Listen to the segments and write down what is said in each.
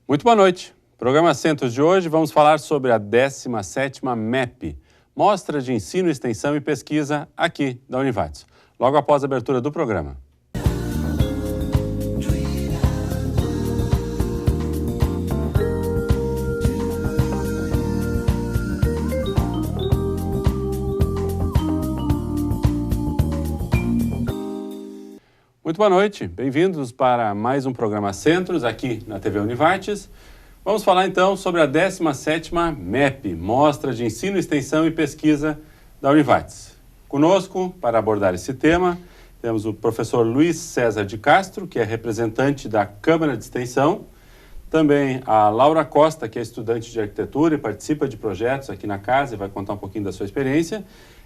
Muito boa noite. Programa Centros de hoje vamos falar sobre a 17ª MEP, Mostra de Ensino, Extensão e Pesquisa aqui da Univates, logo após a abertura do programa. Muito boa noite, bem-vindos para mais um programa Centros aqui na TV Univates. Vamos falar então sobre a 17ª MEP, Mostra de Ensino, Extensão e Pesquisa da Univates. Conosco, para abordar esse tema, temos o professor Luiz César de Castro, que é representante da Câmara de Extensão, também a Laura Costa, que é estudante de arquitetura e participa de projetos aqui na casa e vai contar um pouquinho da sua experiência,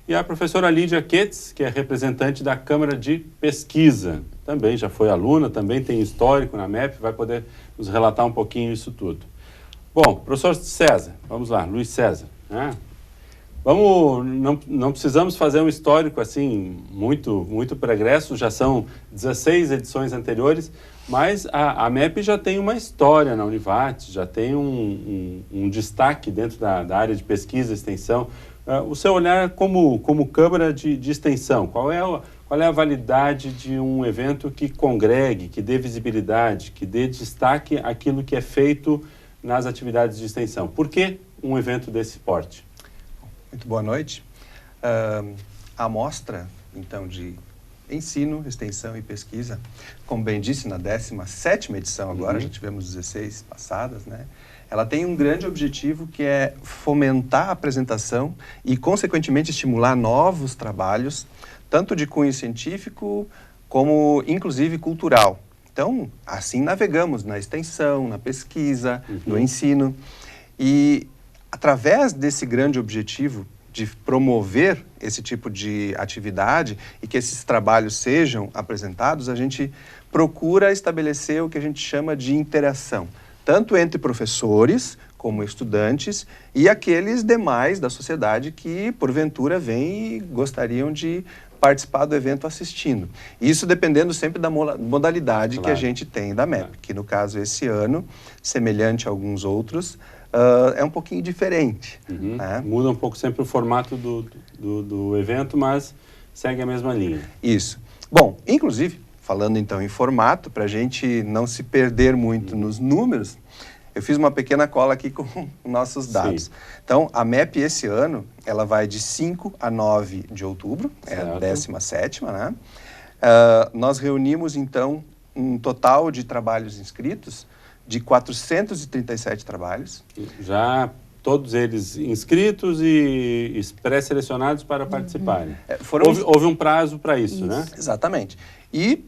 e a professora Lídia Ketz, que é representante da Câmara de Pesquisa. Também já foi aluna, também tem histórico na MEP, vai poder nos relatar um pouquinho isso tudo. Bom, professor César, vamos lá, Luiz César. Né? Não precisamos fazer um histórico assim muito pregresso, já são 16 edições anteriores, mas a MEP já tem uma história na Univates, já tem um destaque dentro da área de pesquisa e extensão. O seu olhar como Câmara de Extensão, qual é a validade de um evento que congregue, que dê visibilidade, que dê destaque àquilo que é feito nas atividades de extensão? Por que um evento desse porte? Muito boa noite. A mostra, então, de ensino, extensão e pesquisa, como bem disse, na 17ª edição agora, já tivemos 16 passadas, né? Ela tem um grande objetivo que é fomentar a apresentação e, consequentemente, estimular novos trabalhos, tanto de cunho científico como, inclusive, cultural. Então, assim navegamos na extensão, na pesquisa, no ensino. E, através desse grande objetivo de promover esse tipo de atividade e que esses trabalhos sejam apresentados, a gente procura estabelecer o que a gente chama de interação, tanto entre professores como estudantes e aqueles demais da sociedade que, porventura, vêm e gostariam de participar do evento assistindo. Isso dependendo sempre da modalidade que a gente tem da MEP, que no caso esse ano, semelhante a alguns outros, é um pouquinho diferente. Né? Muda um pouco sempre o formato do evento, mas segue a mesma linha. Isso. Bom, inclusive, falando então em formato, para a gente não se perder muito nos números, eu fiz uma pequena cola aqui com nossos dados. Sim. Então, a MEP esse ano, ela vai de 5 a 9 de outubro, certo. É a 17ª, né? Nós reunimos, então, um total de trabalhos inscritos de 437 trabalhos. Já todos eles inscritos e pré-selecionados para participarem. Houve um prazo para isso, né? Exatamente. E,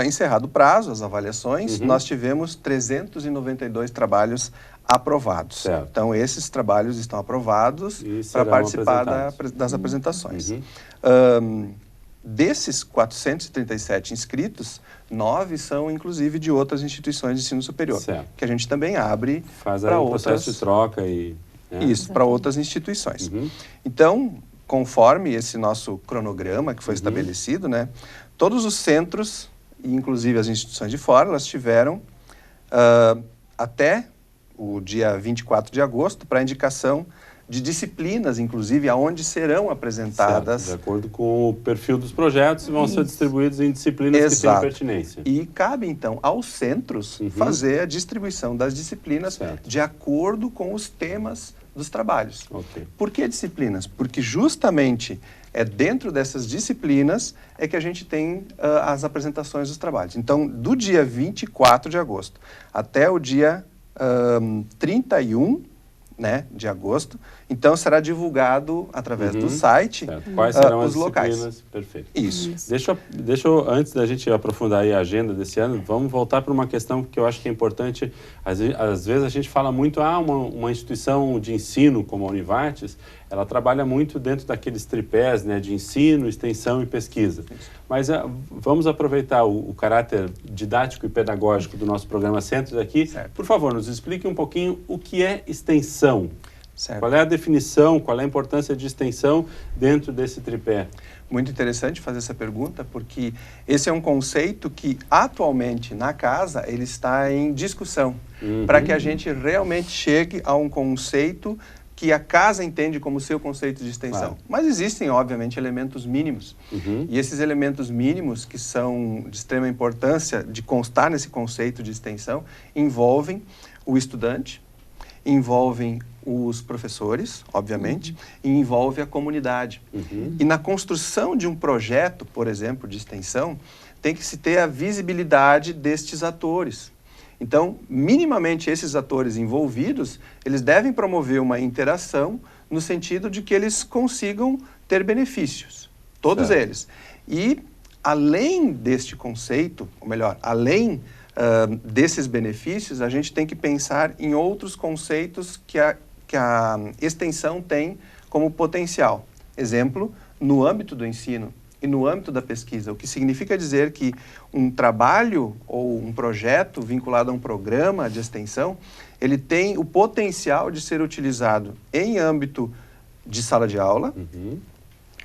encerrado o prazo, as avaliações, nós tivemos 392 trabalhos aprovados. Certo. Então, esses trabalhos estão aprovados para participar das apresentações. Desses 437 inscritos, 9 são, inclusive, de outras instituições de ensino superior, certo. Que a gente também abre para outras... processo de troca e... Né? Isso, para outras instituições. Então, conforme esse nosso cronograma que foi estabelecido, né, todos os centros, inclusive as instituições de fora, elas tiveram até o dia 24 de agosto para indicação de disciplinas, inclusive, aonde serão apresentadas. Certo, de acordo com o perfil dos projetos, vão ser distribuídos em disciplinas que têm pertinência. E cabe, então, aos centros fazer a distribuição das disciplinas de acordo com os temas dos trabalhos. Okay. Por que disciplinas? Porque justamente é dentro dessas disciplinas é que a gente tem as apresentações dos trabalhos. Então, do dia 24 de agosto até o dia 31, né, de agosto, então será divulgado através do site quais serão as locais. Disciplinas. Perfeito. Isso. Deixa eu, antes da gente aprofundar aí a agenda desse ano, vamos voltar para uma questão que eu acho que é importante. Às vezes a gente fala muito, uma instituição de ensino como a Univates, ela trabalha muito dentro daqueles tripés, né, de ensino, extensão e pesquisa. Isso. Mas vamos aproveitar o caráter didático e pedagógico do nosso programa Centros aqui. Certo. Por favor, nos explique um pouquinho o que é extensão. Certo. Qual é a definição, qual é a importância de extensão dentro desse tripé? Muito interessante fazer essa pergunta, porque esse é um conceito que atualmente na casa ele está em discussão, para que a gente realmente chegue a um conceito que a casa entende como seu conceito de extensão. Claro. Mas existem, obviamente, elementos mínimos. E esses elementos mínimos, que são de extrema importância de constar nesse conceito de extensão, envolvem o estudante, envolvem os professores, obviamente, e envolve a comunidade. E na construção de um projeto, por exemplo, de extensão, tem que se ter a visibilidade destes atores. Então, minimamente esses atores envolvidos, eles devem promover uma interação no sentido de que eles consigam ter benefícios, todos eles. E além deste conceito, ou melhor, além desses benefícios, a gente tem que pensar em outros conceitos que a extensão tem como potencial. Exemplo, no âmbito do ensino e no âmbito da pesquisa, o que significa dizer que um trabalho ou um projeto vinculado a um programa de extensão, ele tem o potencial de ser utilizado em âmbito de sala de aula,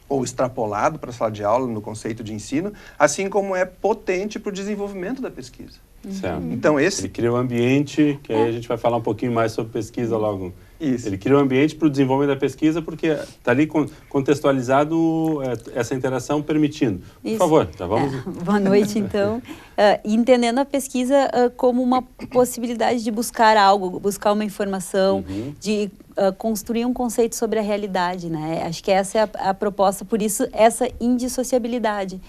ou extrapolado para a sala de aula no conceito de ensino, assim como é potente para o desenvolvimento da pesquisa. Certo. Então, Ele cria um ambiente, que aí a gente vai falar um pouquinho mais sobre pesquisa logo. Isso. Ele cria um ambiente para o desenvolvimento da pesquisa, porque está ali contextualizado essa interação permitindo. Por favor, já vamos... Boa noite, então. Entendendo a pesquisa como uma possibilidade de buscar algo, buscar uma informação, de construir um conceito sobre a realidade, né? Acho que essa é a proposta, por isso essa indissociabilidade,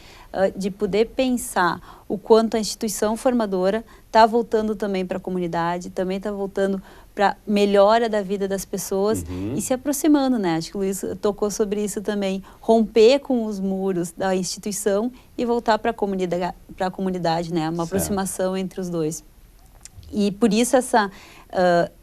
de poder pensar o quanto a instituição formadora está voltando também para a comunidade, também está voltando para melhora da vida das pessoas e se aproximando, né? Acho que o Luiz tocou sobre isso também, romper com os muros da instituição e voltar para a comunidade, né? Uma aproximação entre os dois. E por isso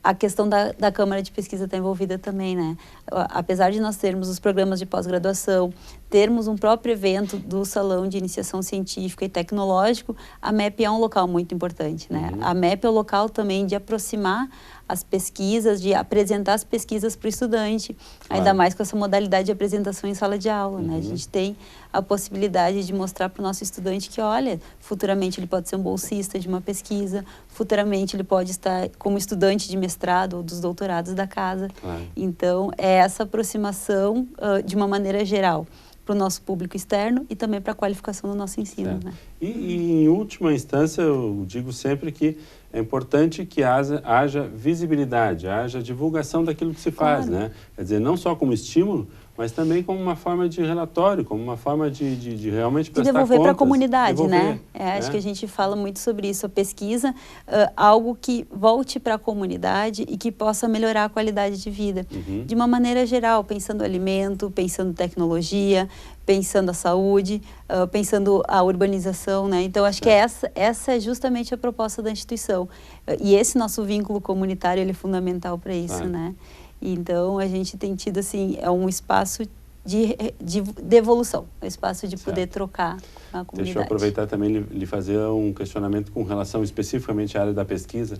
a questão da Câmara de Pesquisa está envolvida também, né? Apesar de nós termos os programas de pós-graduação, termos um próprio evento do Salão de Iniciação Científica e Tecnológico, a MEP é um local muito importante, né? A MEP é o local também de aproximar as pesquisas, de apresentar as pesquisas para o estudante, ainda mais com essa modalidade de apresentação em sala de aula, né? A gente tem a possibilidade de mostrar para o nosso estudante que, olha, futuramente ele pode ser um bolsista de uma pesquisa, futuramente ele pode estar como estudante de mestrado ou dos doutorados da casa. Então, é essa aproximação de uma maneira geral para o nosso público externo e também para a qualificação do nosso ensino. Né? E, em última instância, eu digo sempre que é importante que haja visibilidade, haja divulgação daquilo que se faz, né? Quer dizer, não só como estímulo, mas também como uma forma de relatório, como uma forma de realmente prestar contas. De devolver para a comunidade, né? Acho que a gente fala muito sobre isso, a pesquisa, algo que volte para a comunidade e que possa melhorar a qualidade de vida. De uma maneira geral, pensando alimento, pensando tecnologia, pensando a saúde, pensando a urbanização, né? Então, acho que essa é justamente a proposta da instituição. E esse nosso vínculo comunitário, ele é fundamental para isso, né? Então, a gente tem tido, assim, um espaço de evolução, um espaço de poder trocar com a comunidade. Deixa eu aproveitar também lhe fazer um questionamento com relação especificamente à área da pesquisa.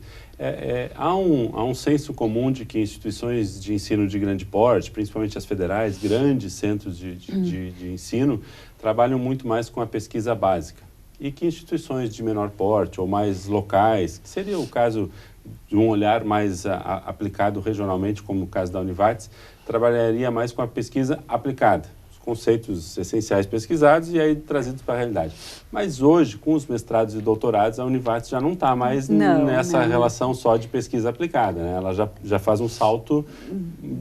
Há um senso comum de que instituições de ensino de grande porte, principalmente as federais, grandes centros de ensino, trabalham muito mais com a pesquisa básica. E que instituições de menor porte ou mais locais, que seria o caso de um olhar mais aplicado regionalmente, como o caso da Univates, trabalharia mais com a pesquisa aplicada, os conceitos essenciais pesquisados e aí trazidos para a realidade. Mas hoje, com os mestrados e doutorados, a Univates já não está mais nessa relação só de pesquisa aplicada, né? Ela já faz um salto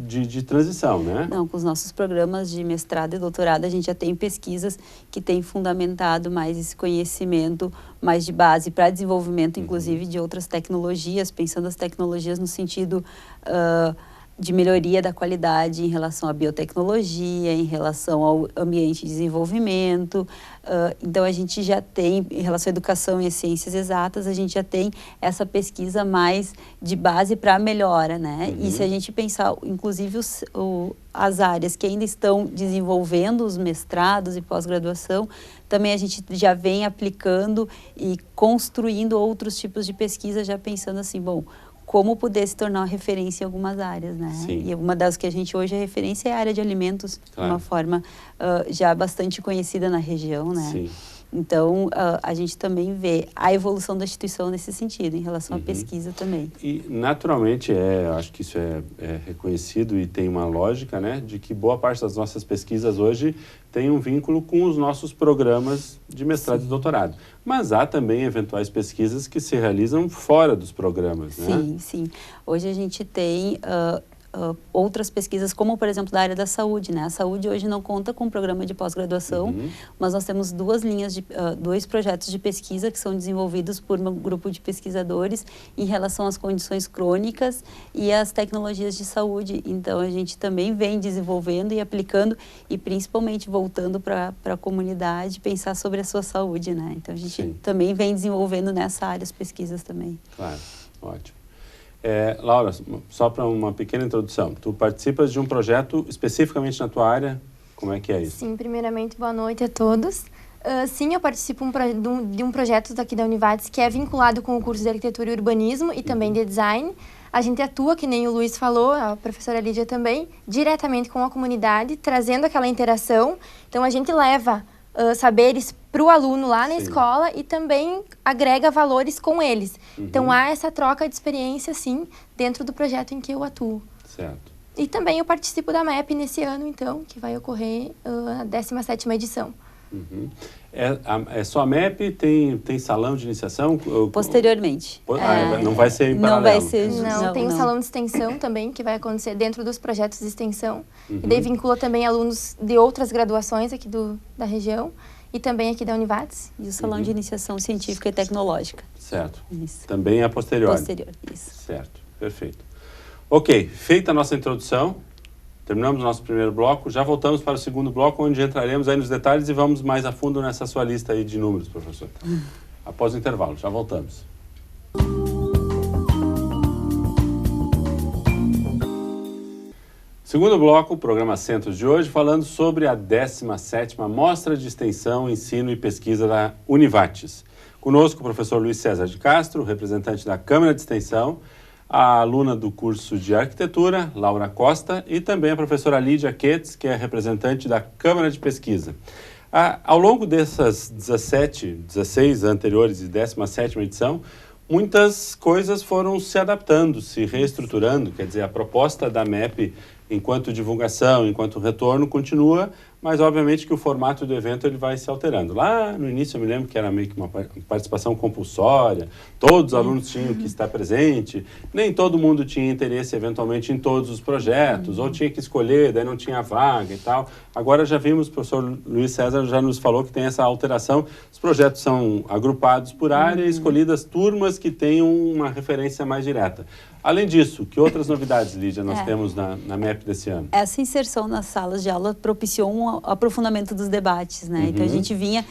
de transição, né? Não, com os nossos programas de mestrado e doutorado, a gente já tem pesquisas que têm fundamentado mais esse conhecimento mais de base para desenvolvimento, inclusive, de outras tecnologias, pensando as tecnologias no sentido de melhoria da qualidade em relação à biotecnologia, em relação ao ambiente de desenvolvimento. Então, a gente já tem, em relação à educação e às ciências exatas, a gente já tem essa pesquisa mais de base para a melhora, né? E se a gente pensar, inclusive, as áreas que ainda estão desenvolvendo os mestrados e pós-graduação, também a gente já vem aplicando e construindo outros tipos de pesquisa, já pensando assim, bom, como poder se tornar uma referência em algumas áreas, né? Sim. E uma das que a gente hoje é referência é a área de alimentos, Claro. de uma forma já bastante conhecida na região, né? Sim. Então, a gente também vê a evolução da instituição nesse sentido, em relação à pesquisa também. E, naturalmente, acho que isso é reconhecido e tem uma lógica, né, de que boa parte das nossas pesquisas hoje tem um vínculo com os nossos programas de mestrado e doutorado. Mas há também eventuais pesquisas que se realizam fora dos programas, né? Sim, sim. Hoje a gente tem outras pesquisas, como, por exemplo, da área da saúde, né? A saúde hoje não conta com programa de pós-graduação, mas nós temos dois projetos de pesquisa que são desenvolvidos por um grupo de pesquisadores em relação às condições crônicas e às tecnologias de saúde. Então, a gente também vem desenvolvendo e aplicando e principalmente voltando para a comunidade pensar sobre a sua saúde, né? Então, a gente também vem desenvolvendo nessa área as pesquisas também. Claro, ótimo. Laura, só para uma pequena introdução, tu participas de um projeto especificamente na tua área, como é que é isso? Sim, primeiramente, boa noite a todos. Sim, eu participo de um projeto daqui da Univates que é vinculado com o curso de Arquitetura e Urbanismo e também de Design. A gente atua, que nem o Luiz falou, a professora Lídia também, diretamente com a comunidade, trazendo aquela interação. Então, a gente leva saberes para o aluno lá na escola e também agrega valores com eles. Então, há essa troca de experiência, sim, dentro do projeto em que eu atuo. Certo. E também eu participo da MEP nesse ano, então, que vai ocorrer a 17ª edição. É só a MEP? Tem salão de iniciação? Posteriormente. Não vai ser em paralelo? Não vai ser. Não, tem um salão de extensão também, que vai acontecer dentro dos projetos de extensão. E daí vincula também alunos de outras graduações aqui da região e também aqui da Univates. E o salão de iniciação científica e tecnológica. Certo. Isso. Também é posterior? Posterior, isso. Certo, perfeito. Ok, feita a nossa introdução, terminamos o nosso primeiro bloco, já voltamos para o segundo bloco, onde entraremos aí nos detalhes e vamos mais a fundo nessa sua lista aí de números, professor. Após o intervalo, já voltamos. Segundo bloco, o programa Centros de hoje, falando sobre a 17ª Mostra de Extensão, Ensino e Pesquisa da Univates. Conosco o professor Luiz César de Castro, representante da Câmara de Extensão, a aluna do curso de Arquitetura, Laura Costa, e também a professora Lídia Ketz, que é representante da Câmara de Pesquisa. Ao longo dessas 16 anteriores e 17ª edição, muitas coisas foram se adaptando, se reestruturando, quer dizer, a proposta da MEP, enquanto divulgação, enquanto retorno, continua, mas obviamente que o formato do evento ele vai se alterando. Lá no início eu me lembro que era meio que uma participação compulsória, todos os alunos tinham que estar presente, nem todo mundo tinha interesse eventualmente em todos os projetos, ou tinha que escolher, daí não tinha vaga e tal. Agora já vimos, o professor Luiz César já nos falou que tem essa alteração, os projetos são agrupados por área, escolhidas turmas que tenham uma referência mais direta. Além disso, que outras novidades, Lídia, nós temos na MEP desse ano? Essa inserção nas salas de aula propiciou um aprofundamento dos debates, né? Então, a gente vinha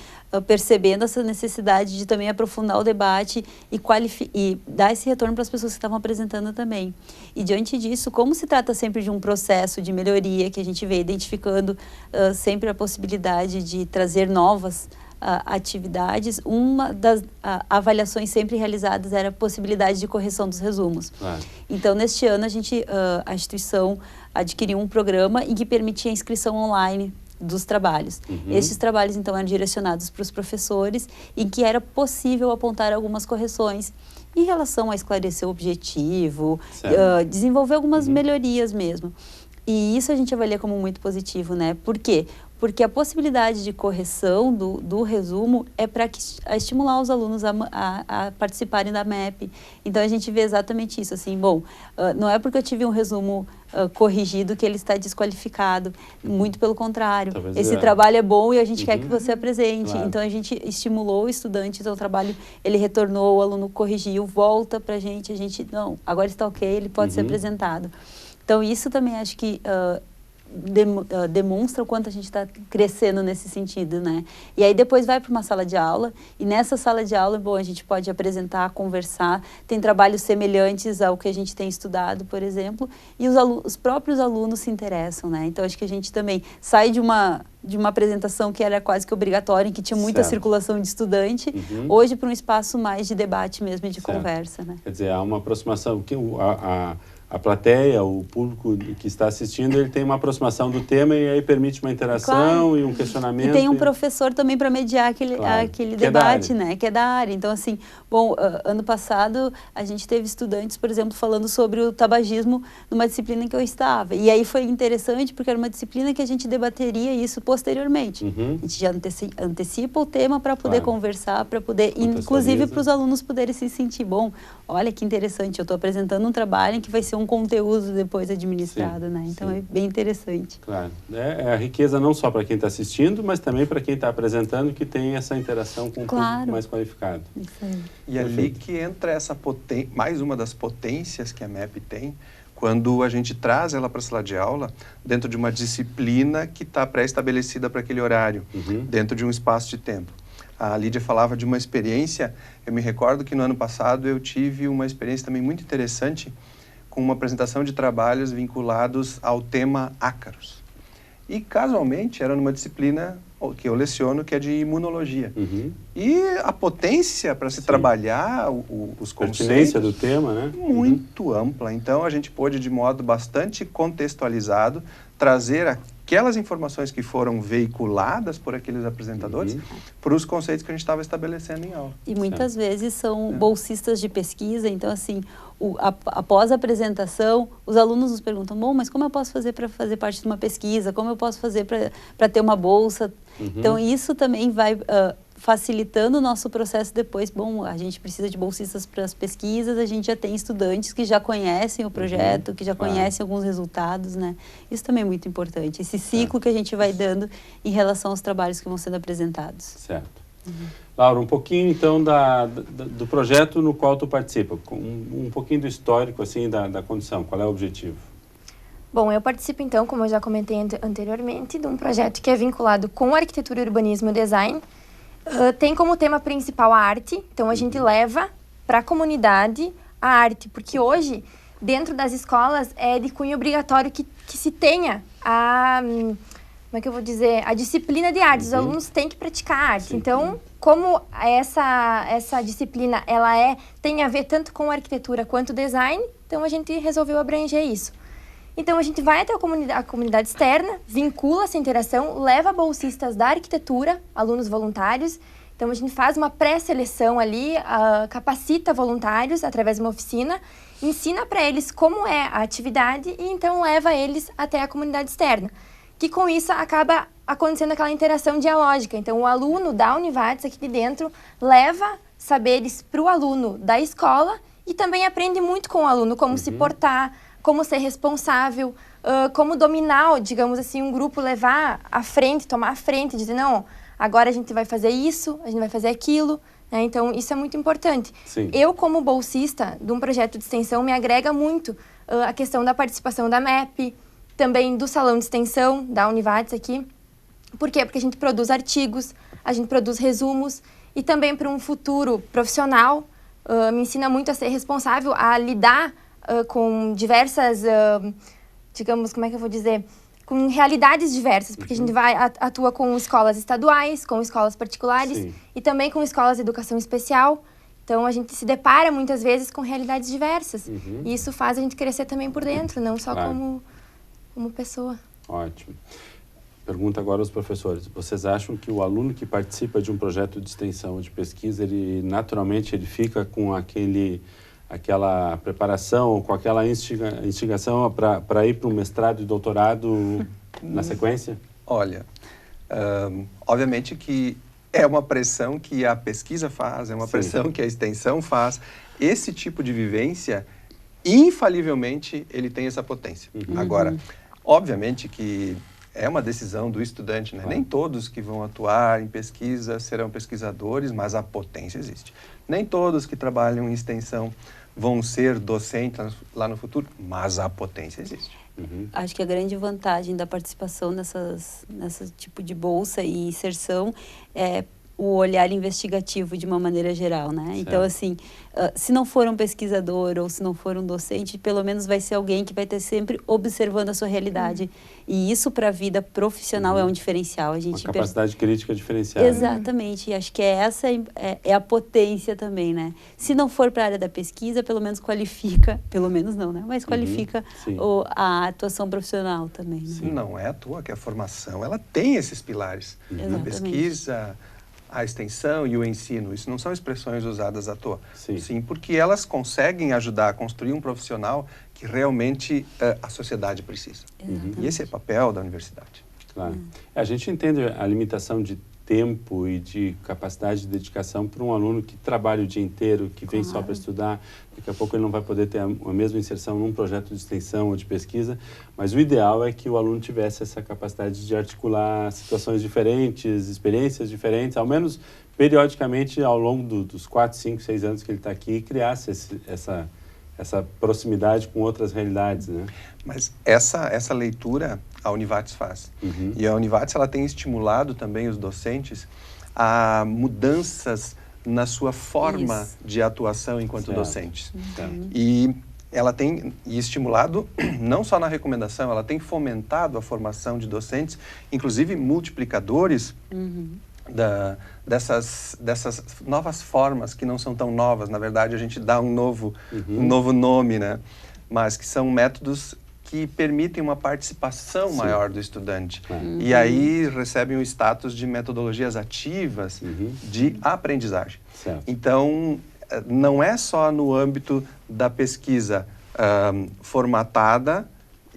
percebendo essa necessidade de também aprofundar o debate e dar esse retorno para as pessoas que estavam apresentando também. E, diante disso, como se trata sempre de um processo de melhoria, que a gente vê identificando sempre a possibilidade de trazer novas atividades, uma das avaliações sempre realizadas era a possibilidade de correção dos resumos. Então, neste ano, a instituição adquiriu um programa em que permitia a inscrição online dos trabalhos. Esses trabalhos, então, eram direcionados para os professores, em que era possível apontar algumas correções em relação a esclarecer o objetivo, desenvolver algumas melhorias mesmo. E isso a gente avalia como muito positivo, né? Por quê? Porque a possibilidade de correção do resumo é para estimular os alunos a participarem da MEP. Então, a gente vê exatamente isso, assim, bom, não é porque eu tive um resumo corrigido que ele está desqualificado, muito pelo contrário. Talvez esse trabalho é bom e a gente quer que você apresente. Claro. Então, a gente estimulou o estudante, então o trabalho, ele retornou, o aluno corrigiu, volta para a gente, não, agora está ok, ele pode ser apresentado. Então, isso também acho que demonstra o quanto a gente está crescendo nesse sentido, né? E aí depois vai para uma sala de aula, e nessa sala de aula, bom, a gente pode apresentar, conversar, tem trabalhos semelhantes ao que a gente tem estudado, por exemplo, e os próprios alunos se interessam, né? Então, acho que a gente também sai de uma apresentação que era quase que obrigatória, em que tinha muita circulação de estudante, hoje para um espaço mais de debate mesmo e de conversa, né? Quer dizer, há uma aproximação, que a plateia, o público que está assistindo, ele tem uma aproximação do tema e aí permite uma interação e um questionamento. E tem um professor também para mediar aquele debate, né? Que é da área. Então, assim, bom, ano passado a gente teve estudantes, por exemplo, falando sobre o tabagismo numa disciplina em que eu estava. E aí foi interessante porque era uma disciplina que a gente debateria isso posteriormente. A gente já antecipa o tema para poder conversar, para poder, inclusive para os alunos poderem se sentir, bom, olha que interessante, eu estou apresentando um trabalho em que vai ser um conteúdo depois administrado, né? Então é bem interessante. Claro. É a riqueza não só para quem está assistindo, mas também para quem está apresentando, que tem essa interação com o público mais qualificado. Isso aí. E ali que entra essa mais uma das potências que a MEP tem, quando a gente traz ela para a sala de aula, dentro de uma disciplina que está pré-estabelecida para aquele horário, dentro de um espaço de tempo. A Lídia falava de uma experiência, eu me recordo que no ano passado eu tive uma experiência também muito interessante com uma apresentação de trabalhos vinculados ao tema ácaros. E, casualmente, era numa disciplina que eu leciono, que é de imunologia. E a potência para se trabalhar os conceitos... A pertinência do tema, né? Muito ampla. Então, a gente pôde, de modo bastante contextualizado, trazer aquelas informações que foram veiculadas por aqueles apresentadores para os conceitos que a gente estava estabelecendo em aula. E muitas vezes são bolsistas de pesquisa, então assim, após a apresentação, os alunos nos perguntam, bom, mas como eu posso fazer para fazer parte de uma pesquisa? Como eu posso fazer para ter uma bolsa? Então isso também vai facilitando o nosso processo depois. Bom, a gente precisa de bolsistas para as pesquisas, a gente já tem estudantes que já conhecem o projeto, que já conhecem alguns resultados, né? Isso também é muito importante, esse ciclo que a gente vai dando em relação aos trabalhos que vão sendo apresentados. Certo. Laura, um pouquinho então do projeto no qual tu participa, um pouquinho do histórico assim da condição, qual é o objetivo? Bom, eu participo então, como eu já comentei anteriormente, de um projeto que é vinculado com arquitetura, urbanismo e design. Tem como tema principal a arte, então a gente leva para a comunidade a arte, porque hoje, dentro das escolas, é de cunho obrigatório que se tenha como é que eu vou dizer, a disciplina de arte. Os alunos têm que praticar arte. Então, como essa disciplina ela tem a ver tanto com arquitetura quanto design, então a gente resolveu abranger isso. Então, a gente vai até a comunidade externa, vincula essa interação, leva bolsistas da arquitetura, alunos voluntários. Então, a gente faz uma pré-seleção ali, capacita voluntários através de uma oficina, ensina para eles como é a atividade e, então, leva eles até a comunidade externa. Que, com isso, acaba acontecendo aquela interação dialógica. Então, o aluno da Univates, aqui de dentro, leva saberes para o aluno da escola e também aprende muito com o aluno, como se portar, como ser responsável, como dominar, digamos assim, um grupo, levar à frente, tomar à frente, dizer, não, agora a gente vai fazer isso, a gente vai fazer aquilo, né? Então, isso é muito importante. Eu, como bolsista de um projeto de extensão, me agrega muito a questão da participação da MEP, também do salão de extensão, da Univates aqui. Por quê? Porque a gente produz artigos, a gente produz resumos, e também para um futuro profissional, me ensina muito a ser responsável, a lidar com diversas, digamos, como é que eu vou dizer, com realidades diversas, porque a gente atua com escolas estaduais, com escolas particulares e também com escolas de educação especial. Então, a gente se depara muitas vezes com realidades diversas. E isso faz a gente crescer também por dentro, não só como pessoa. Ótimo. Pergunta agora aos professores. Vocês acham que o aluno que participa de um projeto de extensão ou de pesquisa, ele naturalmente fica com aquela preparação, com aquela instigação para ir para um mestrado e doutorado na sequência? Olha, obviamente que é uma pressão que a pesquisa faz, é uma pressão que a extensão faz. Esse tipo de vivência, infalivelmente, ele tem essa potência. Agora, obviamente que é uma decisão do estudante, né? Nem todos que vão atuar em pesquisa serão pesquisadores, mas a potência existe. Nem todos que trabalham em extensão vão ser docentes lá no futuro, mas a potência existe. Acho que a grande vantagem da participação nesse tipo de bolsa e inserção é o olhar investigativo de uma maneira geral, né? Certo. Então, assim, se não for um pesquisador ou se não for um docente, pelo menos vai ser alguém que vai ter sempre observando a sua realidade. E isso para a vida profissional é um diferencial. A gente Uma capacidade crítica diferenciada. Exatamente. E acho que essa é a potência também, né? Se não for para a área da pesquisa, pelo menos qualifica, pelo menos não, né? Mas qualifica a atuação profissional também. Né? Não é à toa que a formação, ela tem esses pilares. A pesquisa, a extensão e o ensino, isso não são expressões usadas à toa. Sim, porque elas conseguem ajudar a construir um profissional que realmente a sociedade precisa. E esse é o papel da universidade. Claro. A gente entende a limitação de tempo e de capacidade de dedicação para um aluno que trabalha o dia inteiro, que vem só para estudar. Daqui a pouco ele não vai poder ter a mesma inserção num projeto de extensão ou de pesquisa, mas o ideal é que o aluno tivesse essa capacidade de articular situações diferentes, experiências diferentes, ao menos periodicamente ao longo dos 4, 5, 6 anos que ele está aqui, e criasse essa proximidade com outras realidades, né? Mas essa leitura a Univates faz. E a Univates, ela tem estimulado também os docentes a mudanças na sua forma de atuação enquanto docentes. E ela tem estimulado, não só na recomendação, ela tem fomentado a formação de docentes, inclusive multiplicadores dessas novas formas, que não são tão novas. Na verdade, a gente dá um novo nome, né? Mas que são métodos que permitem uma participação maior do estudante. E aí recebem o status de metodologias ativas de aprendizagem. Então, não é só no âmbito da pesquisa formatada,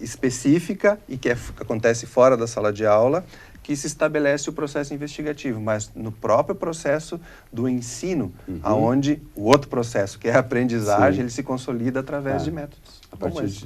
específica, e que acontece fora da sala de aula, que se estabelece o processo investigativo, mas no próprio processo do ensino, aonde o outro processo, que é a aprendizagem, ele se consolida através de métodos.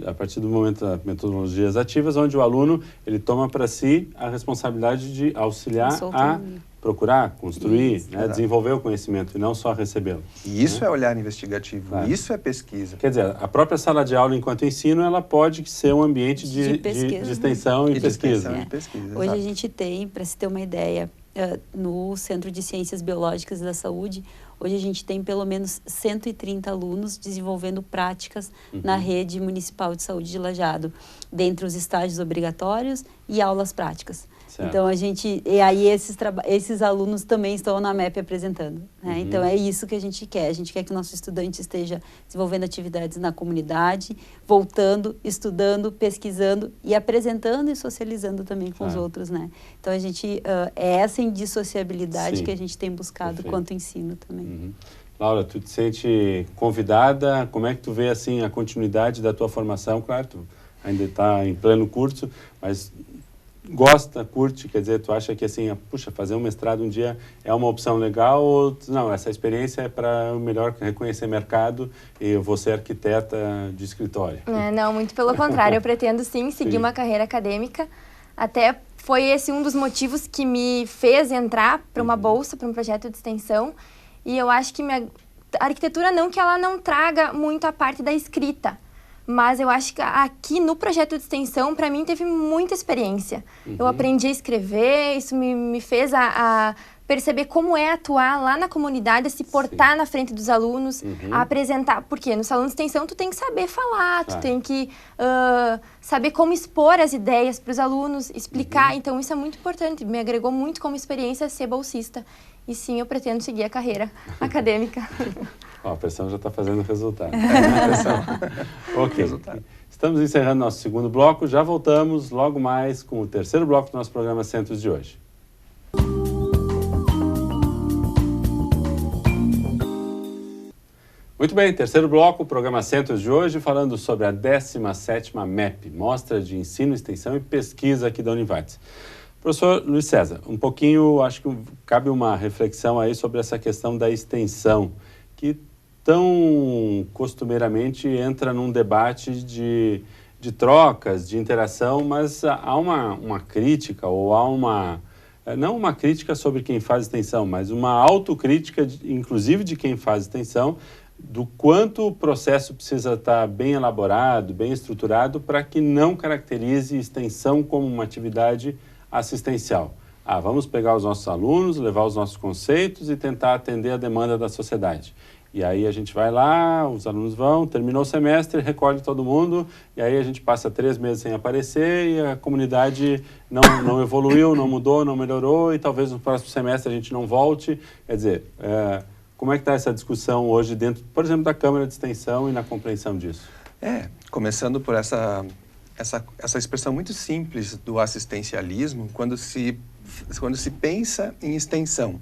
A partir do momento das metodologias ativas, onde o aluno ele toma para si a responsabilidade de auxiliar a procurar, construir, né, desenvolver o conhecimento e não só recebê-lo. E isso é olhar investigativo, isso é pesquisa. Quer dizer, a própria sala de aula enquanto ensino, ela pode ser um ambiente de extensão e pesquisa. Hoje a gente tem, para se ter uma ideia, no Centro de Ciências Biológicas e da Saúde, hoje a gente tem pelo menos 130 alunos desenvolvendo práticas na rede municipal de saúde de Lajeado, dentre os estágios obrigatórios e aulas práticas. Então, esses alunos também estão na MEP apresentando. Né? Então, é isso que a gente quer. A gente quer que o nosso estudante esteja desenvolvendo atividades na comunidade, voltando, estudando, pesquisando e apresentando e socializando também com os outros. Né? Então, a gente, é essa indissociabilidade que a gente tem buscado quanto ensino também. Laura, tu te sente convidada? Como é que tu vê assim, a continuidade da tua formação? Claro, tu ainda está em pleno curso, mas gosta, curte, quer dizer, tu acha que assim, puxa, fazer um mestrado um dia é uma opção legal ou não, essa experiência é para melhor reconhecer mercado e eu vou ser arquiteta de escritório? Não, muito pelo contrário, eu pretendo sim seguir uma carreira acadêmica, até foi esse um dos motivos que me fez entrar para uma bolsa, para um projeto de extensão, e eu acho que a arquitetura não que ela não traga muito a parte da escrita, mas eu acho que aqui no projeto de extensão, para mim, teve muita experiência. Eu aprendi a escrever, isso me fez a perceber como é atuar lá na comunidade, a se portar na frente dos alunos, a apresentar. Porque no salão de extensão tu tem que saber falar, tu tem que saber como expor as ideias para os alunos, explicar. Então isso é muito importante, me agregou muito como experiência ser bolsista. E sim, eu pretendo seguir a carreira acadêmica. A pressão já está fazendo resultado. Ok. Estamos encerrando nosso segundo bloco. Já voltamos logo mais com o terceiro bloco do nosso programa Centros de hoje. Muito bem, terceiro bloco, programa Centros de hoje, falando sobre a 17ª MEP, Mostra de Ensino, Extensão e Pesquisa aqui da Univates. Professor Luiz César, um pouquinho, acho que cabe uma reflexão aí sobre essa questão da extensão, que tão costumeiramente entra num debate de trocas, de interação, mas há uma crítica, ou há não uma crítica sobre quem faz extensão, mas uma autocrítica, inclusive de quem faz extensão, do quanto o processo precisa estar bem elaborado, bem estruturado, para que não caracterize extensão como uma atividade assistencial. Vamos pegar os nossos alunos, levar os nossos conceitos e tentar atender a demanda da sociedade. E aí a gente vai lá, os alunos vão, terminou o semestre, recolhe todo mundo, e aí a gente passa 3 meses sem aparecer e a comunidade não evoluiu, não mudou, não melhorou, e talvez no próximo semestre a gente não volte. Quer dizer, como é que está essa discussão hoje dentro, por exemplo, da Câmara de Extensão e na compreensão disso? Começando por essa expressão muito simples do assistencialismo, quando se pensa em extensão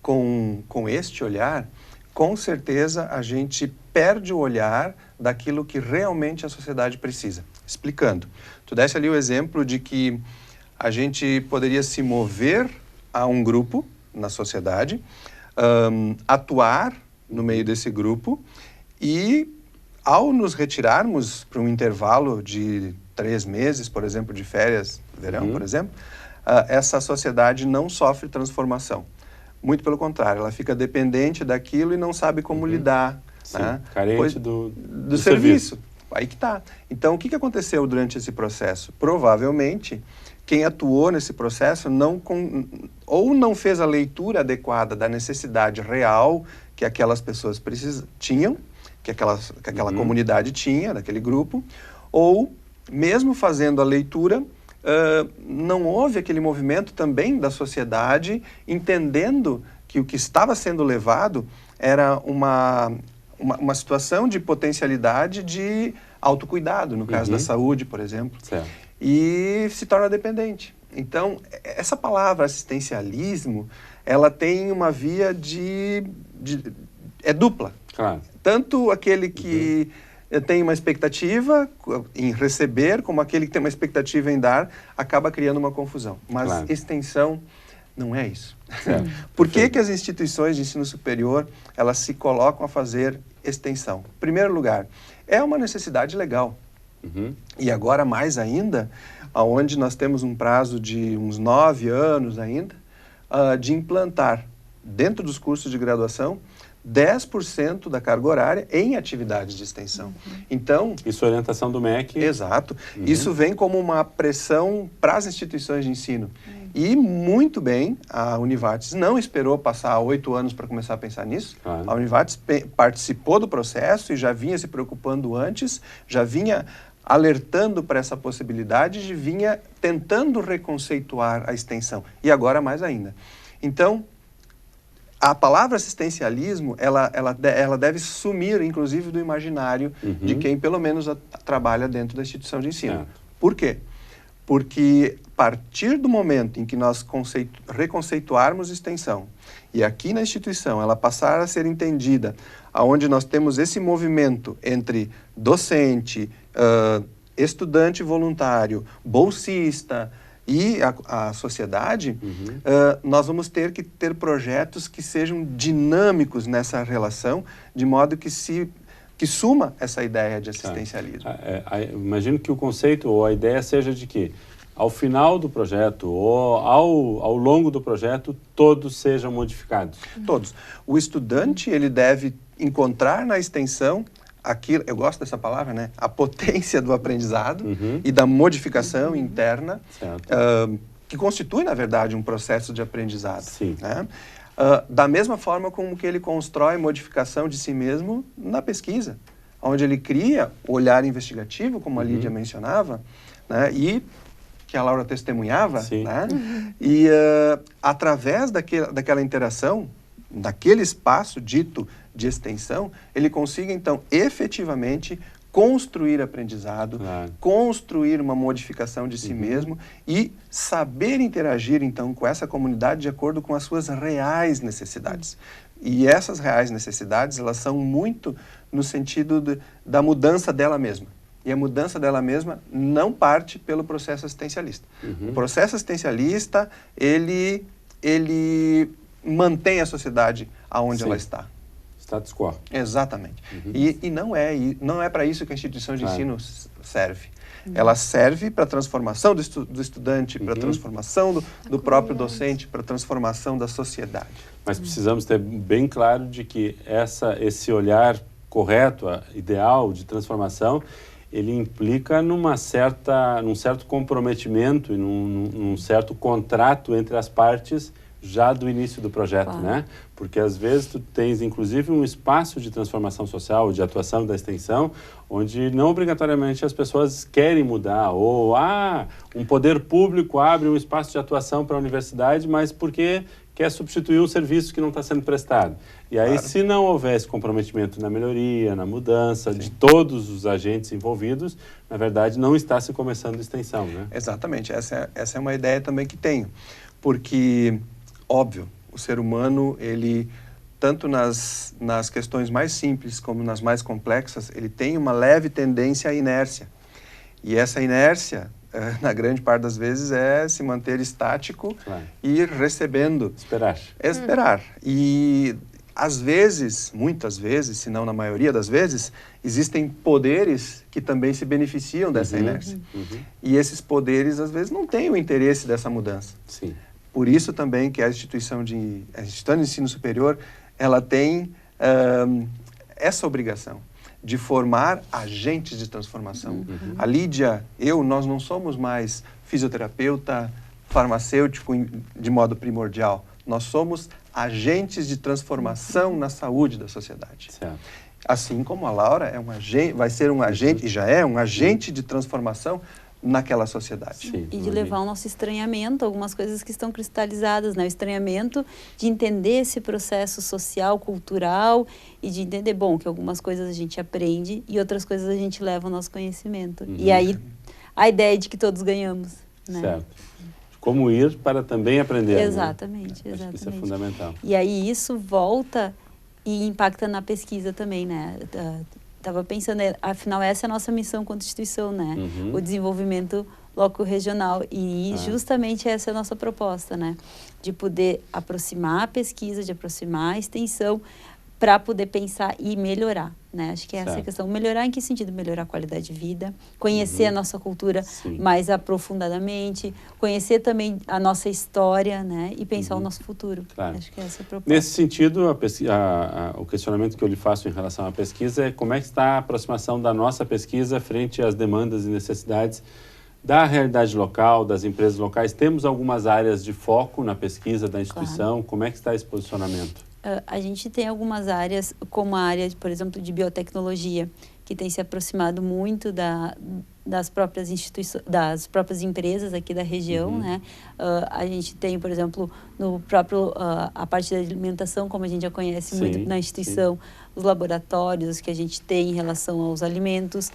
com este olhar, com certeza a gente perde o olhar daquilo que realmente a sociedade precisa. Explicando, tu deste ali o exemplo de que a gente poderia se mover a um grupo na sociedade, atuar no meio desse grupo e, ao nos retirarmos para um intervalo de 3 meses, por exemplo, de férias, verão, por exemplo, essa sociedade não sofre transformação. Muito pelo contrário, ela fica dependente daquilo e não sabe como lidar. Sim, né? Carente do serviço. Aí que está. Então, o que aconteceu durante esse processo? Provavelmente, quem atuou nesse processo ou não fez a leitura adequada da necessidade real que aquelas pessoas tinham, que aquela comunidade tinha, daquele grupo, ou, mesmo fazendo a leitura, não houve aquele movimento também da sociedade entendendo que o que estava sendo levado era uma situação de potencialidade de autocuidado, no caso da saúde, por exemplo, e se torna dependente. Então, essa palavra assistencialismo, ela tem uma via é dupla. Claro. Tanto aquele que tem uma expectativa em receber, como aquele que tem uma expectativa em dar, acaba criando uma confusão. Mas extensão não é isso. Por que as instituições de ensino superior, elas se colocam a fazer extensão? Em primeiro lugar, é uma necessidade legal. E agora mais ainda, onde nós temos um prazo de uns 9 anos ainda, de implantar dentro dos cursos de graduação 10% da carga horária em atividades de extensão. Então... Isso é orientação do MEC. Exato. Isso vem como uma pressão para as instituições de ensino. E, muito bem, a Univates não esperou passar 8 anos para começar a pensar nisso. A Univates participou do processo e já vinha se preocupando antes, já vinha alertando para essa possibilidade e vinha tentando reconceituar a extensão. E agora mais ainda. Então, a palavra assistencialismo, ela deve sumir, inclusive, do imaginário de quem, pelo menos, trabalha dentro da instituição de ensino. Por quê? Porque, a partir do momento em que nós reconceituarmos extensão, e aqui na instituição ela passar a ser entendida, onde nós temos esse movimento entre docente, estudante voluntário, bolsista, e a sociedade, nós vamos ter que ter projetos que sejam dinâmicos nessa relação, de modo que suma essa ideia de assistencialismo. Imagino que o conceito ou a ideia seja de que, ao final do projeto ou ao longo do projeto, todos sejam modificados. Todos. O estudante, ele deve encontrar na extensão aquilo, eu gosto dessa palavra, né? A potência do aprendizado e da modificação interna, que constitui, na verdade, um processo de aprendizado. Né? Da mesma forma como que ele constrói modificação de si mesmo na pesquisa, onde ele cria o olhar investigativo, como a Lídia mencionava, né? E que a Laura testemunhava, né? E através daquela interação, daquele espaço dito de extensão, ele consiga, então, efetivamente construir aprendizado, construir uma modificação de si mesmo e saber interagir, então, com essa comunidade de acordo com as suas reais necessidades. E essas reais necessidades, elas são muito no sentido da mudança dela mesma. E a mudança dela mesma não parte pelo processo assistencialista. O processo assistencialista, ele mantém a sociedade aonde ela está. Status quo. Exatamente. E não é para isso que a instituição de ensino serve. Ela serve para a transformação do estudante, para a transformação do próprio docente, para a transformação da sociedade. Mas precisamos ter bem claro de que esse olhar correto, ideal de transformação, ele implica num certo comprometimento e num certo contrato entre as partes já do início do projeto, né? Porque às vezes tu tens inclusive um espaço de transformação social, de atuação da extensão, onde não obrigatoriamente as pessoas querem mudar, ou um poder público abre um espaço de atuação para a universidade, mas porque quer substituir um serviço que não está sendo prestado. E aí, se não houver esse comprometimento na melhoria, na mudança de todos os agentes envolvidos, na verdade não está se começando a extensão, né? Exatamente, essa é uma ideia também que tenho, porque óbvio, o ser humano, ele, tanto nas questões mais simples como nas mais complexas, ele tem uma leve tendência à inércia. E essa inércia, na grande parte das vezes, é se manter estático e ir recebendo. Esperar. E, às vezes, muitas vezes, se não na maioria das vezes, existem poderes que também se beneficiam dessa inércia. E esses poderes, às vezes, não têm o interesse dessa mudança. Sim. Por isso também que a instituição de ensino superior, ela tem essa obrigação de formar agentes de transformação. A Lídia, nós não somos mais fisioterapeuta, farmacêutico de modo primordial. Nós somos agentes de transformação na saúde da sociedade. Certo. Assim como a Laura vai ser um agente, e já é um agente de transformação naquela sociedade. Sim, e de levar o nosso estranhamento, algumas coisas que estão cristalizadas, né? O estranhamento de entender esse processo social, cultural e de entender, que algumas coisas a gente aprende e outras coisas a gente leva ao nosso conhecimento. E aí, a ideia de que todos ganhamos, né? Certo. Como ir para também aprender. Exatamente, né? exatamente. Acho que isso é fundamental. E aí isso volta e impacta na pesquisa também, né? Estava pensando, afinal, essa é a nossa missão como instituição, né? O desenvolvimento loco-regional. E justamente essa é a nossa proposta, né? De poder aproximar a pesquisa, de aproximar a extensão, para poder pensar e melhorar, né? Acho que essa é a questão. Melhorar em que sentido? Melhorar a qualidade de vida, conhecer a nossa cultura mais aprofundadamente, conhecer também a nossa história, né? E pensar o nosso futuro. Claro. Acho que essa é a proposta. Nesse sentido, o questionamento que eu lhe faço em relação à pesquisa é como é que está a aproximação da nossa pesquisa frente às demandas e necessidades da realidade local, das empresas locais. Temos algumas áreas de foco na pesquisa da instituição. Como é que está esse posicionamento? A gente tem algumas áreas, como a área, por exemplo, de biotecnologia, que tem se aproximado muito das próprias instituições, das próprias empresas aqui da região, né? A gente tem, por exemplo, no próprio a parte da alimentação, como a gente já conhece muito na instituição, os laboratórios que a gente tem em relação aos alimentos,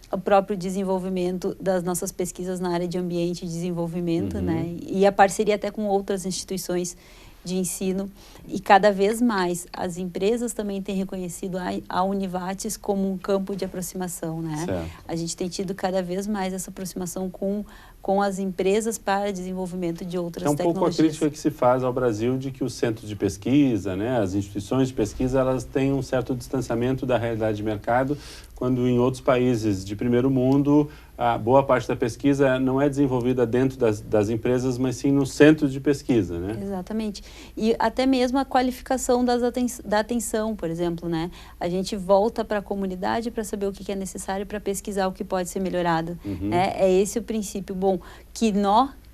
o próprio desenvolvimento das nossas pesquisas na área de ambiente e desenvolvimento, né? E a parceria até com outras instituições de ensino, e cada vez mais as empresas também têm reconhecido a Univates como um campo de aproximação, né? Certo. A gente tem tido cada vez mais essa aproximação com as empresas para desenvolvimento de outras tecnologias. É um pouco a crítica que se faz ao Brasil de que os centros de pesquisa, né, as instituições de pesquisa, elas têm um certo distanciamento da realidade de mercado, quando em outros países de primeiro mundo a boa parte da pesquisa não é desenvolvida dentro das empresas, mas sim no centro de pesquisa, né? Exatamente. E até mesmo a qualificação da atenção, por exemplo, né? A gente volta para a comunidade para saber o que é necessário para pesquisar o que pode ser melhorado. Né? É esse o princípio. Bom,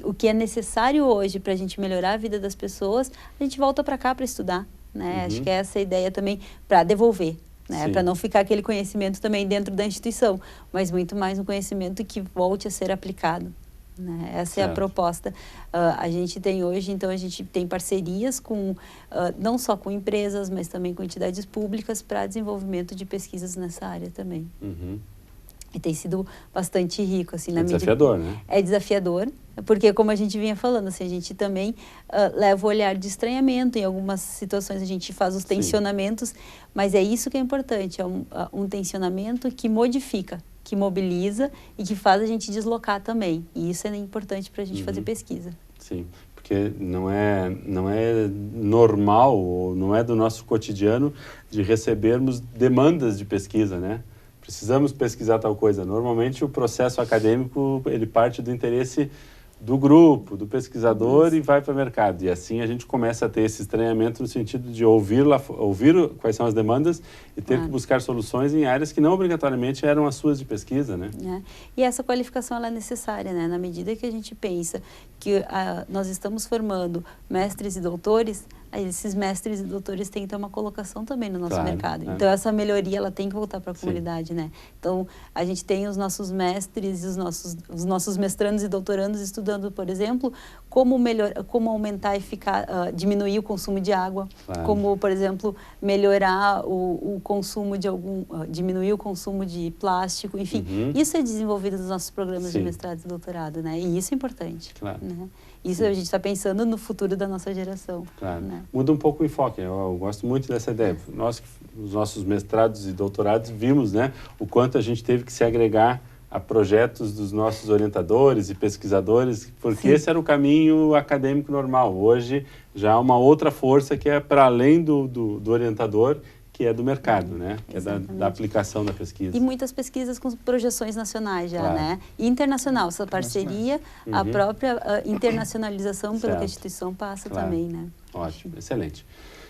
o que é necessário hoje para a gente melhorar a vida das pessoas, a gente volta para cá para estudar, né? Acho que é essa a ideia também para devolver. Né, para não ficar aquele conhecimento também dentro da instituição, mas muito mais um conhecimento que volte a ser aplicado. Né? Essa é a proposta. A gente tem hoje, então, a gente tem parcerias com, não só com empresas, mas também com entidades públicas para desenvolvimento de pesquisas nessa área também. E tem sido bastante rico, assim, na medida... desafiador, né? É desafiador, porque como a gente vinha falando, assim, a gente também leva o olhar de estranhamento, em algumas situações a gente faz os tensionamentos, mas é isso que é importante, é um tensionamento que modifica, que mobiliza e que faz a gente deslocar também, e isso é importante para a gente fazer pesquisa. Sim, porque não é normal, ou não é do nosso cotidiano de recebermos demandas de pesquisa, né? Precisamos pesquisar tal coisa. Normalmente o processo acadêmico, ele parte do interesse do grupo, do pesquisador e vai para o mercado. E assim a gente começa a ter esse estranhamento no sentido de ouvir quais são as demandas e ter que buscar soluções em áreas que não obrigatoriamente eram as suas de pesquisa, né? E essa qualificação ela é necessária, né? Na medida que a gente pensa que nós estamos formando mestres e doutores, esses mestres e doutores têm que ter uma colocação também no nosso mercado. Então, essa melhoria, ela tem que voltar para a comunidade, né? Então, a gente tem os nossos mestres e os nossos mestrandos e doutorandos estudando, por exemplo, como aumentar e diminuir o consumo de água, como, por exemplo, melhorar o consumo diminuir o consumo de plástico, enfim. Isso é desenvolvido nos nossos programas de mestrado e doutorado, né? E isso é importante. Né? Isso a gente está pensando no futuro da nossa geração. Né? Muda um pouco o enfoque. Eu gosto muito dessa ideia. Nós, os nossos mestrados e doutorados, vimos, né, o quanto a gente teve que se agregar a projetos dos nossos orientadores e pesquisadores, porque esse era o caminho acadêmico normal. Hoje já há uma outra força que é para além do orientador, que é do mercado, né? Que é da aplicação da pesquisa. E muitas pesquisas com projeções nacionais já, né? E internacional, essa parceria, a própria internacionalização pela que a instituição passa também, né? Ótimo, excelente.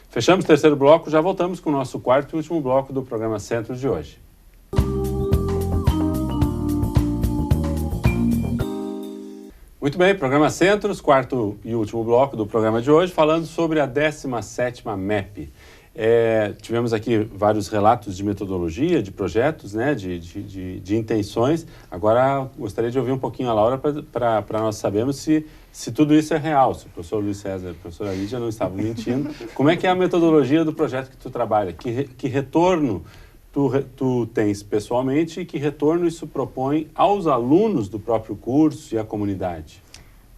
Fechamos o terceiro bloco, já voltamos com o nosso quarto e último bloco do programa Centros de hoje. Muito bem, programa Centros, quarto e último bloco do programa de hoje, falando sobre a 17ª MEP. Tivemos aqui vários relatos de metodologia, de projetos, né, de intenções. Agora, gostaria de ouvir um pouquinho a Laura para nós sabermos se tudo isso é real, se o professor Luiz César e a professora Lídia não estavam mentindo. Como é que é a metodologia do projeto que tu trabalha? Que retorno tu tens pessoalmente e que retorno isso propõe aos alunos do próprio curso e à comunidade?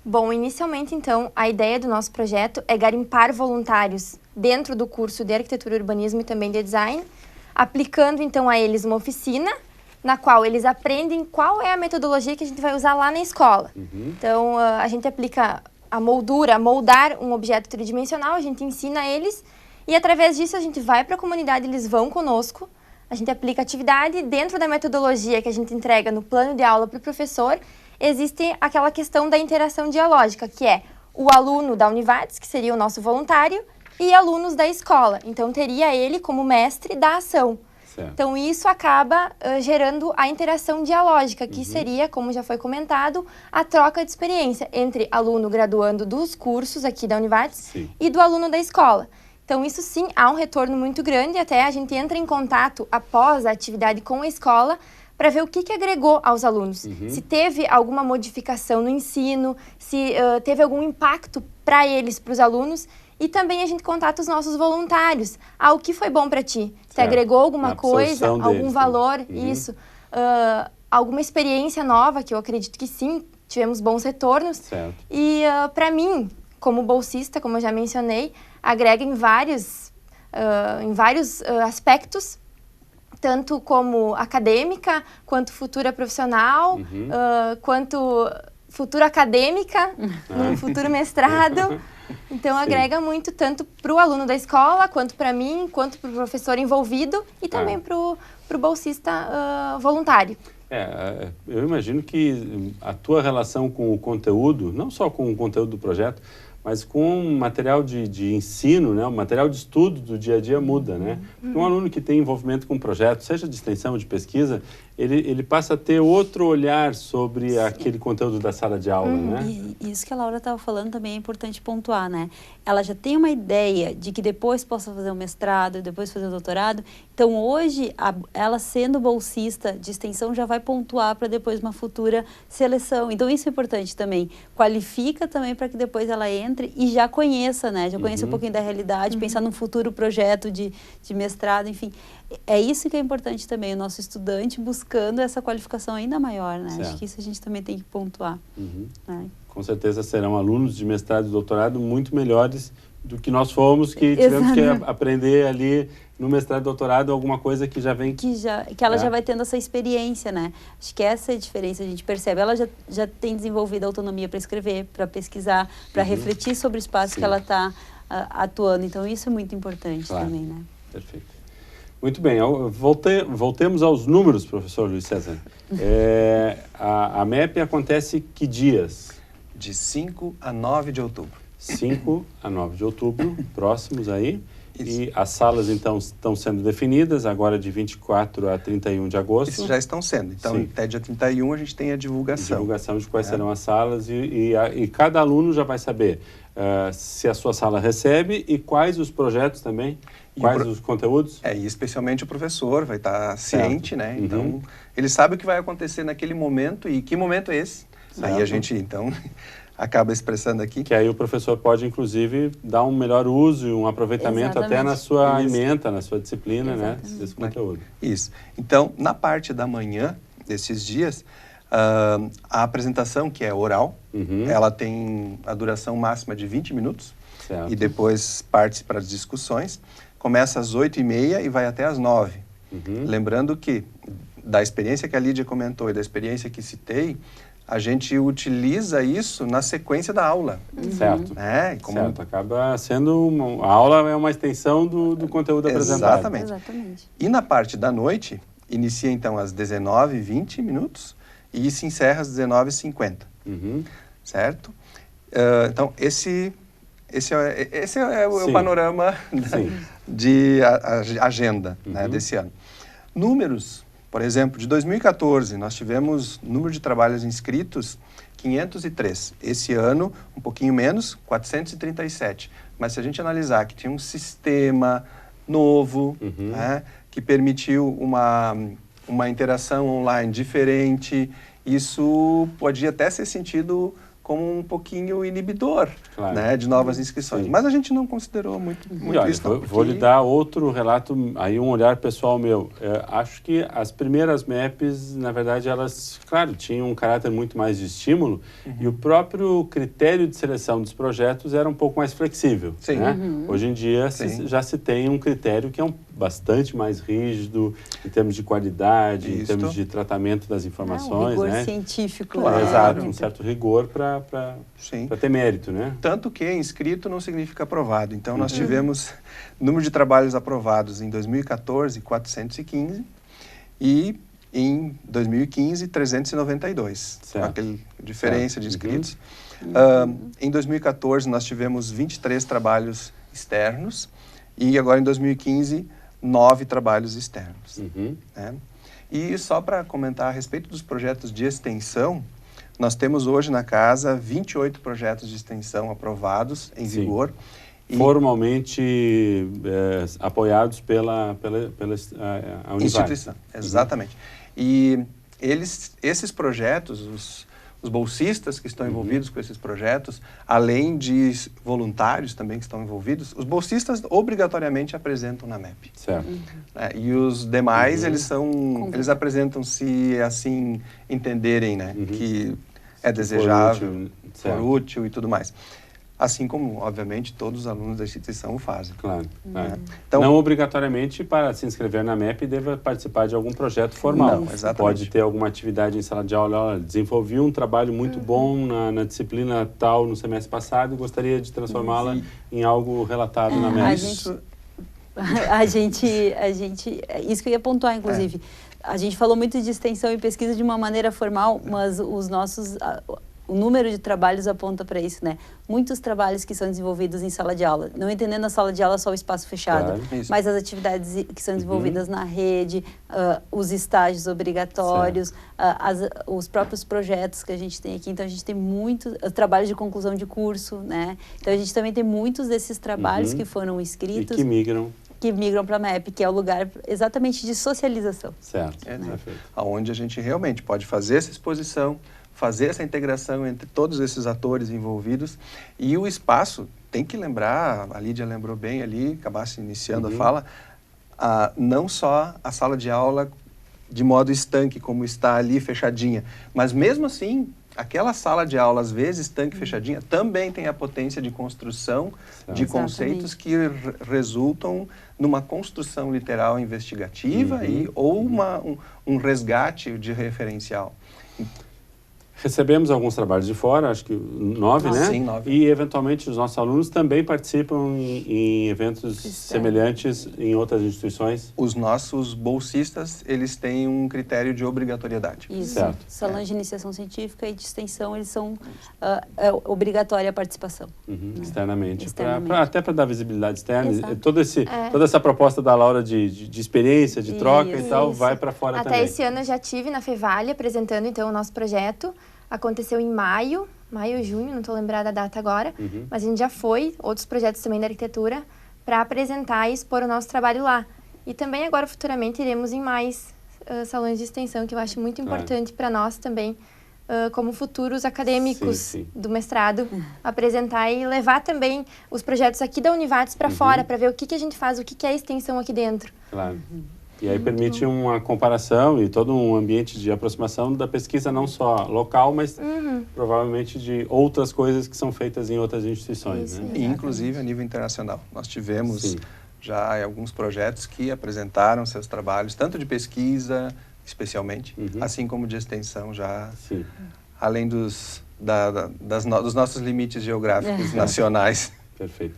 Bom, inicialmente, então, a ideia do nosso projeto é garimpar voluntários dentro do curso de Arquitetura e Urbanismo e também de Design, aplicando, então, a eles uma oficina na qual eles aprendem qual é a metodologia que a gente vai usar lá na escola. Então, a gente aplica a moldar um objeto tridimensional, a gente ensina eles e, através disso, a gente vai para a comunidade, eles vão conosco, a gente aplica atividade dentro da metodologia que a gente entrega no plano de aula para o professor. Existe aquela questão da interação dialógica, que é o aluno da Univates, que seria o nosso voluntário, e alunos da escola. Então, teria ele como mestre da ação. Certo. Então, isso acaba gerando a interação dialógica, que seria, como já foi comentado, a troca de experiência entre aluno graduando dos cursos aqui da Univates e do aluno da escola. Então, isso sim, há um retorno muito grande, até a gente entra em contato após a atividade com a escola, para ver o que agregou aos alunos. Se teve alguma modificação no ensino, se teve algum impacto para eles, para os alunos. E também a gente contata os nossos voluntários. O que foi bom para ti? Se agregou alguma coisa, algum valor, isso. Alguma experiência nova, que eu acredito que sim, tivemos bons retornos. Certo. E para mim, como bolsista, como eu já mencionei, agrega em vários aspectos, tanto como acadêmica, quanto futura profissional, quanto futura acadêmica, num futuro mestrado. Então, agrega muito tanto para o aluno da escola, quanto para mim, quanto para o professor envolvido e também para o bolsista voluntário. Eu imagino que a tua relação com o conteúdo, não só com o conteúdo do projeto, mas com o material de ensino, né, o material de estudo do dia a dia muda, né? Porque um aluno que tem envolvimento com um projeto, seja de extensão ou de pesquisa, ele passa a ter outro olhar sobre aquele conteúdo da sala de aula, né? E isso que a Laura estava falando também é importante pontuar, né? Ela já tem uma ideia de que depois possa fazer um mestrado, depois fazer um doutorado. Então, hoje, ela sendo bolsista de extensão já vai pontuar para depois uma futura seleção. Então, isso é importante também. Qualifica também para que depois ela entre e já conheça, né? Já conheça um pouquinho da realidade, pensar num futuro projeto de mestrado, enfim. É isso que é importante também, o nosso estudante buscando essa qualificação ainda maior, né? Acho que isso a gente também tem que pontuar. Né? Com certeza serão alunos de mestrado e doutorado muito melhores do que nós fomos, que tivemos que aprender ali no mestrado e doutorado alguma coisa que já vem... Que ela já vai tendo essa experiência, né? Acho que essa é a diferença, a gente percebe. Ela já tem desenvolvido autonomia para escrever, para pesquisar, para refletir sobre o espaço que ela está atuando. Então, isso é muito importante também, né? Perfeito. Muito bem, voltemos aos números, professor Luiz César. A MEP acontece que dias? De 5 a 9 de outubro. 5 a 9 de outubro, próximos aí. Isso. E as salas, então, estão sendo definidas, agora de 24 a 31 de agosto. Isso já estão sendo. Então, até dia 31 a gente tem a divulgação. Divulgação de quais serão as salas e cada aluno já vai saber se a sua sala recebe e quais os projetos também, quais os conteúdos. E especialmente o professor vai estar ciente, né? Então, ele sabe o que vai acontecer naquele momento e que momento é esse. Certo. Aí a gente, então... acaba expressando aqui. Que aí o professor pode, inclusive, dar um melhor uso e um aproveitamento até na sua ementa, na sua disciplina, né, desse conteúdo. Isso. Então, na parte da manhã desses dias, a apresentação, que é oral, ela tem a duração máxima de 20 minutos. Certo. E depois parte para as discussões. Começa às 8h30 e vai até às 9h. Lembrando que, da experiência que a Lídia comentou e da experiência que citei, a gente utiliza isso na sequência da aula. Certo. Certo. Acaba sendo... A aula é uma extensão do conteúdo apresentado. Exatamente. E na parte da noite, inicia então às 19h20 minutos e se encerra às 19h50. Certo? Então, esse é o panorama de agenda, né, desse ano. Números... Por exemplo, de 2014, nós tivemos número de trabalhos inscritos 503. Esse ano, um pouquinho menos, 437. Mas se a gente analisar que tinha um sistema novo, né, que permitiu uma interação online diferente, isso podia até ser sentido como um pouquinho inibidor, né, de novas inscrições. Mas a gente não considerou muito isso. Vou lhe dar outro relato, aí um olhar pessoal meu. Acho que as primeiras MEPs, na verdade, elas, claro, tinham um caráter muito mais de estímulo e o próprio critério de seleção dos projetos era um pouco mais flexível. Né? Hoje em dia já se tem um critério que é bastante mais rígido em termos de qualidade, em termos de tratamento das informações. Um rigor né? científico. Exato, um certo rigor para ter mérito, né? Tanto que inscrito não significa aprovado. Então, nós tivemos número de trabalhos aprovados em 2014, 415, e em 2015, 392. Certo. Aquela diferença de inscritos. Em 2014, nós tivemos 23 trabalhos externos, e agora em 2015, 9 trabalhos externos. Né? E só para comentar a respeito dos projetos de extensão, nós temos hoje na casa 28 projetos de extensão aprovados em vigor. Formalmente apoiados pela instituição. Exatamente. E esses projetos, os bolsistas que estão envolvidos com esses projetos, além de voluntários também que estão envolvidos, os bolsistas obrigatoriamente apresentam na MEP. Certo. E os demais, eles apresentam se assim entenderem, né, que é desejável, for útil e tudo mais. Assim como, obviamente, todos os alunos da instituição o fazem. Claro. Então, não obrigatoriamente para se inscrever na MEP deva participar de algum projeto formal. Não, exatamente. Pode ter alguma atividade em sala de aula. Desenvolvi um trabalho muito bom na disciplina tal no semestre passado e gostaria de transformá-la em algo relatado na MEP. Isso que eu ia pontuar, inclusive. A gente falou muito de extensão e pesquisa de uma maneira formal, mas o número de trabalhos aponta para isso, né? Muitos trabalhos que são desenvolvidos em sala de aula, não entendendo a sala de aula só o espaço fechado, mas as atividades que são desenvolvidas na rede, os estágios obrigatórios, os próprios projetos que a gente tem aqui. Então, a gente tem muitos trabalhos de conclusão de curso, né? Então, a gente também tem muitos desses trabalhos que foram escritos. E que migram para a MEP, que é o lugar exatamente de socialização. Certo. Onde a gente realmente pode fazer essa exposição, fazer essa integração entre todos esses atores envolvidos. E o espaço, tem que lembrar, a Lídia lembrou bem ali, acabasse iniciando a fala, não só a sala de aula de modo estanque, como está ali fechadinha, mas mesmo assim, aquela sala de aula, às vezes, tanque fechadinha, também tem a potência de construção de conceitos que resultam numa construção literal investigativa ou um resgate de referencial. Recebemos alguns trabalhos de fora, acho que 9, né? Sim, 9. E, eventualmente, os nossos alunos também participam em eventos semelhantes em outras instituições? Os nossos bolsistas, eles têm um critério de obrigatoriedade. Isso. Certo. Salões de iniciação científica e de extensão, eles são obrigatória a participação. Externamente. Externamente. Até para dar visibilidade externa. Exato. Toda essa proposta da Laura de experiência, de troca e tal, vai para fora Até também. esse ano eu já estive na Fevale apresentando, então, o nosso projeto. Aconteceu em maio, junho, não estou lembrada da data agora, mas a gente já foi, outros projetos também da arquitetura, para apresentar e expor o nosso trabalho lá. E também agora, futuramente, iremos em mais salões de extensão, que eu acho muito importante para nós também, como futuros acadêmicos do mestrado, apresentar e levar também os projetos aqui da Univates para fora, para ver o que a gente faz, o que é a extensão aqui dentro. Claro. E aí permite uma comparação e todo um ambiente de aproximação da pesquisa, não só local, mas provavelmente de outras coisas que são feitas em outras instituições. Isso, né? E, inclusive, a nível internacional. Nós tivemos já alguns projetos que apresentaram seus trabalhos, tanto de pesquisa, especialmente, assim como de extensão, já além dos nossos limites geográficos nacionais. Perfeito.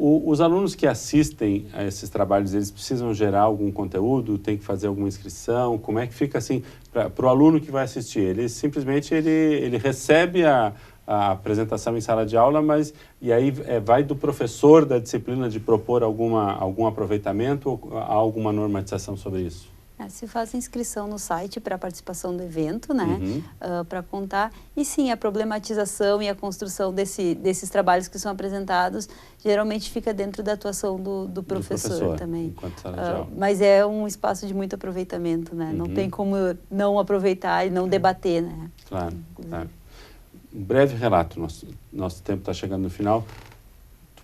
Os alunos que assistem a esses trabalhos, eles precisam gerar algum conteúdo? Tem que fazer alguma inscrição? Como é que fica assim para o aluno que vai assistir? Ele simplesmente ele recebe a apresentação em sala de aula, mas e aí vai do professor da disciplina de propor algum aproveitamento ou há alguma normatização sobre isso? Se faz inscrição no site para a participação do evento, né? Para contar. E sim, a problematização e a construção desses trabalhos que são apresentados geralmente fica dentro da atuação do professor também. Enquanto sala de aula. Mas é um espaço de muito aproveitamento, né? Não tem como não aproveitar e não debater, né? Claro, claro. Um breve relato, nosso tempo está chegando no final.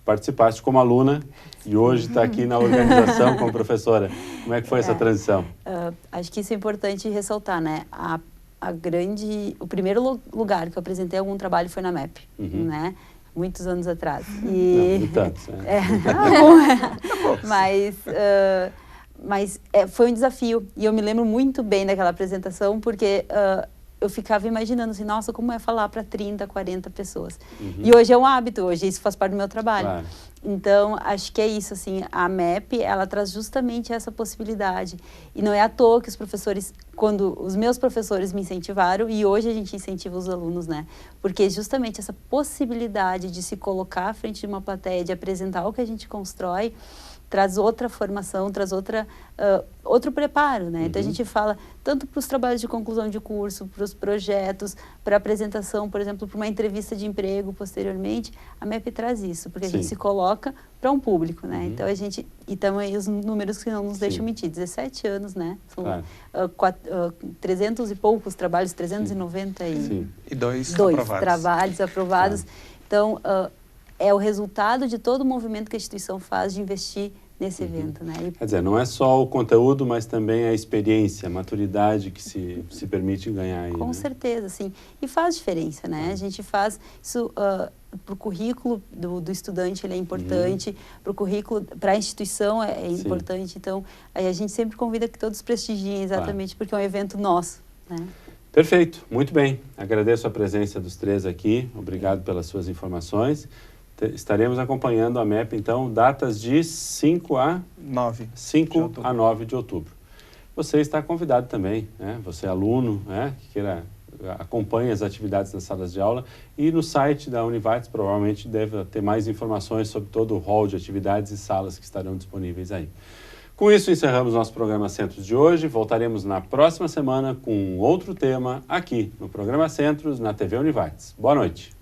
Participaste como aluna e hoje está aqui na organização como professora. Como é que foi essa transição? Acho que isso é importante ressaltar, né? O primeiro lugar que eu apresentei algum trabalho foi na MEP, né? Muitos anos atrás. Não tantos, Mas foi um desafio e eu me lembro muito bem daquela apresentação porque eu ficava imaginando assim, nossa, como é falar para 30, 40 pessoas. E hoje é um hábito, hoje isso faz parte do meu trabalho. Claro. Então, acho que é isso, assim, a MEP, ela traz justamente essa possibilidade. E não é à toa que os professores, quando os meus professores me incentivaram, e hoje a gente incentiva os alunos, né? Porque justamente essa possibilidade de se colocar à frente de uma plateia, de apresentar o que a gente constrói, traz outra formação, traz outro preparo, né? Então, a gente fala tanto para os trabalhos de conclusão de curso, para os projetos, para a apresentação, por exemplo, para uma entrevista de emprego posteriormente, a MEP traz isso, porque a gente se coloca para um público, né? Então, e também os números que não nos deixam mentir, 17 anos, né? São 300 e poucos trabalhos, 392 trabalhos aprovados. Então, é o resultado de todo o movimento que a instituição faz de investir nesse evento, né? Quer dizer, não é só o conteúdo, mas também a experiência, a maturidade que se permite ganhar aí. Com certeza, sim. E faz diferença, né? A gente faz isso para o currículo do estudante, ele é importante, para o currículo, para a instituição é importante. Então, a gente sempre convida que todos prestigiem, exatamente, porque é um evento nosso, né? Perfeito, muito bem. Agradeço a presença dos três aqui, obrigado pelas suas informações. Estaremos acompanhando a MEP, então, datas de 5 a 9 de outubro. Você está convidado também, né? Você é aluno, né? Que acompanhe as atividades nas salas de aula e no site da Univates provavelmente deve ter mais informações sobre todo o hall de atividades e salas que estarão disponíveis aí. Com isso, encerramos nosso programa Centros de hoje. Voltaremos na próxima semana com outro tema aqui no programa Centros, na TV Univates. Boa noite.